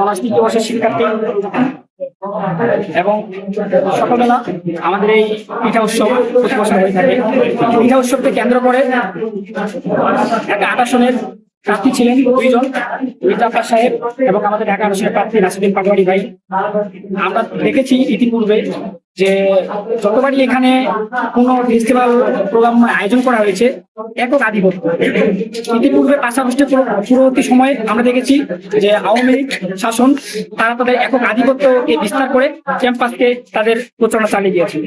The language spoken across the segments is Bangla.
অনার্স তৃতীয় বর্ষের শিক্ষার্থী এবং সকালবেলা আমাদের এই পিঠা উৎসব প্রতি বছর হয়ে থাকে। পিঠা উৎসবকে কেন্দ্র করে একটা 28 সনের প্রার্থী ছিলেন দুইজন, মির্জা আব্বাস সাহেব এবং আমাদের ঢাকা 28 সনের প্রার্থী নাসিরুদ্দিন পাটোয়ারি ভাই। আমরা দেখেছি ইতিপূর্বে যে যতবারই এখানে কোনো ফেস্টিভ্যাল প্রোগ্রাম আয়োজন করা হয়েছে একক আধিপত্য। ইতিপূর্বে 5 আগস্টের পূর্ববর্তী সময়ে আমরা দেখেছি যে আওয়ামী লীগ শাসন তারা তাদের একক আধিপত্যকে বিস্তার করে ক্যাম্পাসকে তাদের প্রচারণা চালিয়ে গিয়েছে।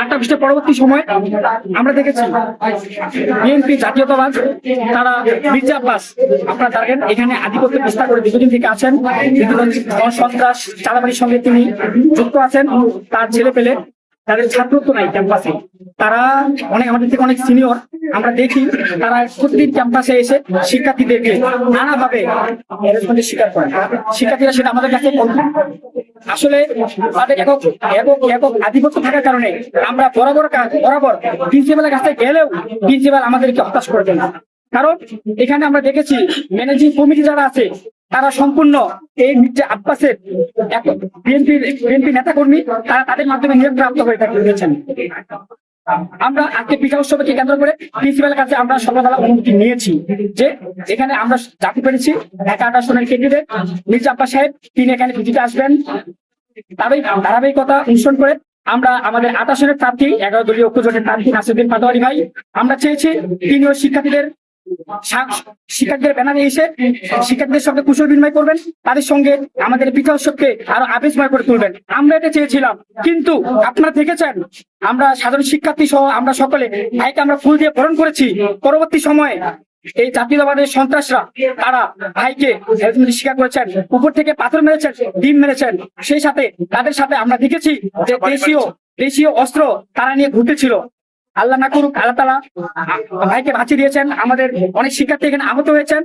8 আগস্টের পরবর্তী সময় আমরা দেখেছি বিএনপি জাতীয়তাবাদ তারা মির্জা আব্বাস আপনারা দেখেন এখানে আধিপত্য বিস্তার করে দীর্ঘদিন থেকে আছেন, বিভিন্ন সন্ত্রাস চাঁদাবাজির সঙ্গে তিনি যুক্ত আছেন। তার ছেলে পেলে তাদের ছাত্রত্ব নাই ক্যাম্পাসে, তারা আমাদের থেকে অনেক সিনিয়র। আমরা দেখি তারা প্রতিদিন ক্যাম্পাসে এসে শিক্ষার্থীদেরকে নানাভাবে হ্যারাসমেন্টের শিকার করেন। শিক্ষার্থীরা সেটা আমাদের কাছে আসলে তাদের একক একক একক আধিপত্য থাকার কারণে আমরা বরাবর প্রিন্সিপালের কাছে গেলেও প্রিন্সিপাল আমাদেরকে হতাশ করে দেন। কারণ এখানে আমরা দেখেছি ম্যানেজিং কমিটি যারা আছে তারা সম্পূর্ণ এই মির্জা আব্বাসের বিএনপি নেতাকর্মী, তারা তাদের মাধ্যমে নিয়োগপ্রাপ্ত হয়ে থাকেন। আমরা আজকে পিঠা উৎসবকে কেন্দ্র করে প্রিন্সিপালের কাছে আমরা সকালবেলা অনুমতি নিয়েছি যে এখানে আমরা জানতে পেরেছি ঢাকা 28 সনের ক্যান্ডিডেট মির্জা আব্বাস সাহেব তিনি এখানে ভিজিটে আসবেন। তারই ধারাবাহিকতা অনুসরণ করে আমরা আমাদের 28 সনের প্রার্থী 11 দলীয় ঐক্যজোটের প্রার্থী নাসিরুদ্দিন পাটোয়ারি ভাই আমরা চেয়েছি তিনিও শিক্ষার্থীদের ব্যানারে এসে শিক্ষার্থীদের সঙ্গে কুশল বিনিময় করবেন, তাদের সঙ্গে আমাদের পিঠা উৎসবকে আরো আবেশময় করে তুলবেন। আমরা এটা চেয়েছিলাম, কিন্তু আপনারা দেখেছেন আমরা সাধারণ শিক্ষার্থী সহ আমরা সকলে ভাইকে আমরা ফুল দিয়ে বরণ করেছি। পরবর্তী সময়ে এই জাতীয়তাবাদের সন্ত্রাসরা তারা ভাইকে স্বীকার করেছেন, উপর থেকে পাথর মেরেছেন, ডিম মেরেছেন। সেই সাথে তাদের সাথে আমরা দেখেছি যে দেশীয় অস্ত্র তারা নিয়ে ঘুরতেছিল। আল্লাহ না করুক, আল্লাহ তাআলা ভাইকে বাঁচিয়ে দিয়েছেন। আমাদের অনেক শিক্ষার্থী এখানে আহত হয়েছেন,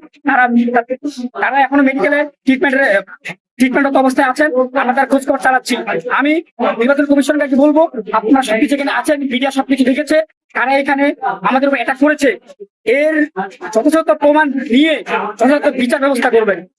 তারা এখনো মেডিকেলে ট্রিটমেন্টরত অবস্থায় আছেন। আমরা তার খোঁজ খবর চালাচ্ছি। আমি নির্বাচন কমিশনকে বলবো আপনারা সবকিছু এখানে আছেন, মিডিয়া সবকিছু দেখেছে কারা এখানে আমাদের উপর অ্যাটাক করেছে, এর যথাযথ প্রমাণ নিয়ে যথাযথ বিচার ব্যবস্থা করবেন।